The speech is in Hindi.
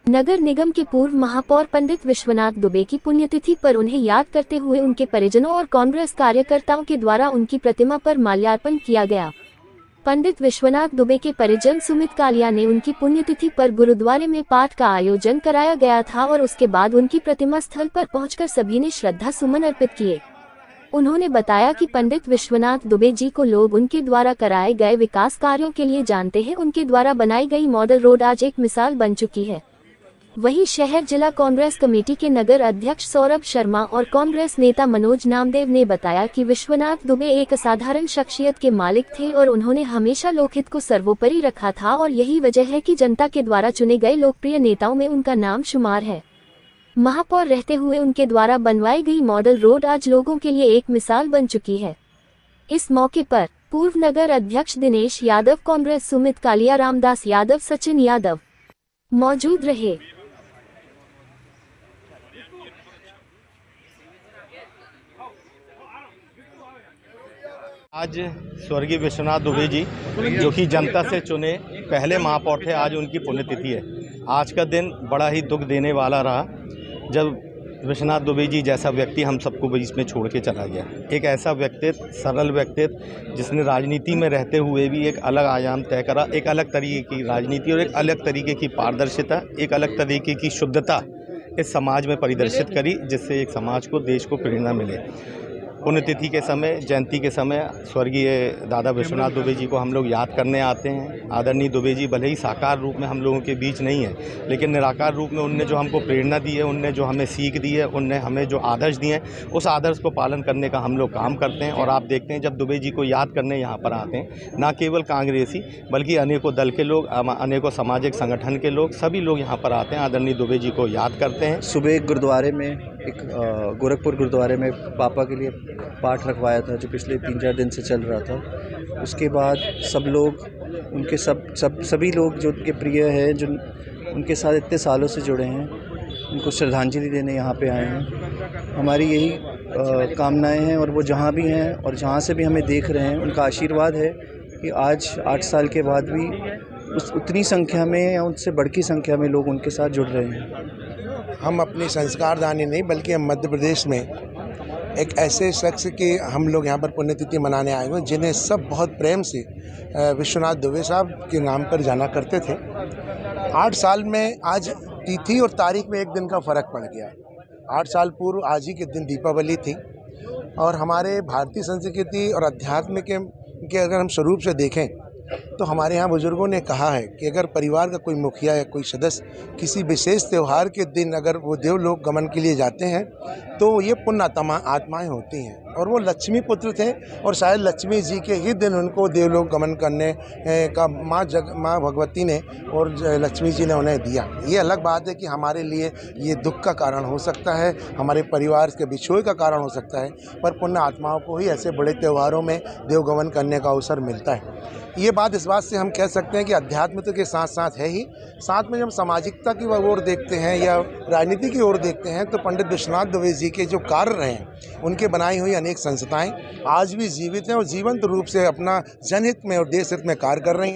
नगर निगम के पूर्व महापौर पंडित विश्वनाथ दुबे की पुण्यतिथि पर उन्हें याद करते हुए उनके परिजनों और कांग्रेस कार्यकर्ताओं के द्वारा उनकी प्रतिमा पर माल्यार्पण किया गया। पंडित विश्वनाथ दुबे के परिजन सुमित कालिया ने उनकी पुण्यतिथि पर गुरुद्वारे में पाठ का आयोजन कराया गया था और उसके बाद उनकी प्रतिमा स्थल पर पहुंचकर सभी ने श्रद्धा सुमन अर्पित किए। उन्होंने बताया कि पंडित विश्वनाथ दुबे जी को लोग उनके द्वारा कराए गए विकास कार्यों के लिए जानते हैं। उनके द्वारा बनाई गई मॉडल रोड आज एक मिसाल बन चुकी है। वहीं शहर जिला कांग्रेस कमेटी के नगर अध्यक्ष सौरभ शर्मा और कांग्रेस नेता मनोज नामदेव ने बताया कि विश्वनाथ दुबे एक असाधारण शख्सियत के मालिक थे और उन्होंने हमेशा लोकहित को सर्वोपरि रखा था और यही वजह है कि जनता के द्वारा चुने गए लोकप्रिय नेताओं में उनका नाम शुमार है। महापौर रहते हुए उनके द्वारा बनवाई गई मॉडल रोड आज लोगों के लिए एक मिसाल बन चुकी है। इस मौके पर पूर्व नगर अध्यक्ष दिनेश यादव, कांग्रेस सुमित कालिया, रामदास यादव, सचिन यादव मौजूद रहे। आज स्वर्गीय विश्वनाथ दुबे जी जो कि जनता से चुने पहले महापौर थे, आज उनकी पुण्यतिथि है। आज का दिन बड़ा ही दुख देने वाला रहा जब विश्वनाथ दुबे जी जैसा व्यक्ति हम सबको बीच में छोड़ के चला गया। एक ऐसा व्यक्तित्व, सरल व्यक्तित्व जिसने राजनीति में रहते हुए भी एक अलग आयाम तय करा, एक अलग तरीके की राजनीति और एक अलग तरीके की पारदर्शिता, एक अलग तरीके की शुद्धता इस समाज में परिदर्शित करी, जिससे एक समाज को, देश को प्रेरणा मिले। पुण्यतिथि के समय, जयंती के समय स्वर्गीय दादा विश्वनाथ दुबे जी को हम लोग याद करने आते हैं। आदरणीय दुबे जी भले ही साकार रूप में हम लोगों के बीच नहीं है, लेकिन निराकार रूप में उनने जो हमको प्रेरणा दी है, उनने जो हमें सीख दी है, उनने हमें जो आदर्श दिए हैं, उस आदर्श को पालन करने का हम लोग काम करते हैं। और आप देखते हैं जब दुबे जी को याद करने यहाँ पर आते हैं, ना केवल कांग्रेसी बल्कि अनेकों दल के लोग, अनेकों सामाजिक संगठन के लोग, सभी लोग यहाँ पर आते हैं, आदरणीय दुबे जी को याद करते हैं। सुबह गुरुद्वारे में एक गोरखपुर गुरुद्वारे में पापा के लिए पाठ रखवाया था, जो पिछले 3-4 दिन से चल रहा था। उसके बाद सब लोग उनके सभी लोग जो उनके प्रिय हैं, जो उनके साथ इतने सालों से जुड़े हैं, उनको श्रद्धांजलि देने यहाँ पे आए हैं। हमारी यही कामनाएं हैं और वो जहाँ भी हैं और जहाँ से भी हमें देख रहे हैं, उनका आशीर्वाद है कि आज 8 साल के बाद भी उतनी संख्या में या उससे बढ़ की संख्या में लोग उनके साथ जुड़ रहे हैं। हम अपनी संस्कारदानी नहीं बल्कि हम मध्य प्रदेश में एक ऐसे शख्स की हम लोग यहाँ पर पुण्यतिथि मनाने आए हुए, जिन्हें सब बहुत प्रेम से विश्वनाथ दुबे साहब के नाम पर जाना करते थे। 8 साल में आज तिथि और तारीख में एक दिन का फ़र्क पड़ गया। 8 साल पूर्व आज ही के दिन दीपावली थी और हमारे भारतीय संस्कृति और अध्यात्म के अगर हम स्वरूप से देखें तो हमारे यहाँ बुजुर्गों ने कहा है कि अगर परिवार का कोई मुखिया या कोई सदस्य किसी विशेष त्यौहार के दिन अगर वो देवलोक गमन के लिए जाते हैं तो ये पुण्य आत्माएँ होती हैं। और वो लक्ष्मी पुत्र थे और शायद लक्ष्मी जी के ही दिन उनको देवलोक गमन करने का माँ भगवती ने और लक्ष्मी जी ने उन्हें दिया। ये अलग बात है कि हमारे लिए ये दुख का कारण हो सकता है, हमारे परिवार के बिछोए का कारण हो सकता है, पर पुण्य आत्माओं को ही ऐसे बड़े त्योहारों में देवगमन करने का अवसर मिलता है। ये बात इस बात से हम कह सकते हैं कि अध्यात्म तो के साथ साथ है ही, साथ में जब सामाजिकता की ओर देखते हैं या राजनीति की ओर देखते हैं तो पंडित विश्वनाथ दुबे जी के जो कार्य रहे हैं, उनके बनाई हुई अनेक संस्थाएं आज भी जीवित हैं और जीवंत रूप से अपना जनहित में और देश हित में कार्य कर रही हैं।